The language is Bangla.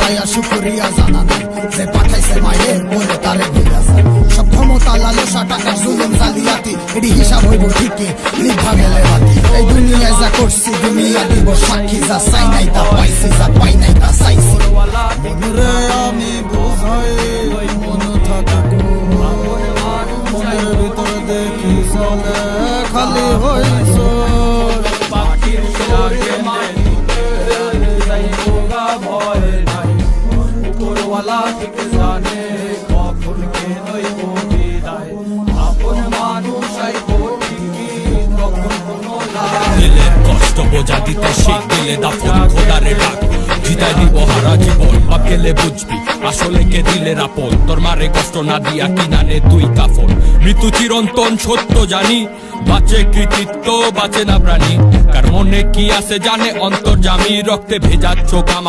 তাকাইয়া শুকরিয়া জানা নাই যে পাঠাইছে মায়ের বলে তারে ভুইলা যায় সব ক্ষমতা লালসা টাকার জুলুম জালিয়াতি এটি হিসাব হইব ঠিকই লিখা গেলে বাতি এই দুনিয়ায় যা করছি দুনিয়া দিব সাক্ষী যা চাই নাই তা পাইছি যা পাই নাই তা চাইছি মনরে আমি বুঝাই মন থাকে মনের ভিতর দেখি চলে খালি হইছ পাখির সঙ্গে ভয় নাই উপরওয়ালা ঠিক জানে কখন কে নইব বিদায় আপন মানুষ দিলের কষ্ট বোঝা দিতে শিখ দিলে দাফন খোদারে ডাক জিতাই দিব হারা জীবন বা গেলে বুঝবি আসলে কে দিলের আপন তোর মারে কষ্ট না দিয়া কিনারে তুই কাফন মৃত্যু চিরন্তন সত্য জানি বাঁচে কৃতিত্ব বাঁচে না প্রাণী কার মনে কি আছে জানে অন্তর্জামী রক্তে ভেজা চোখ আমার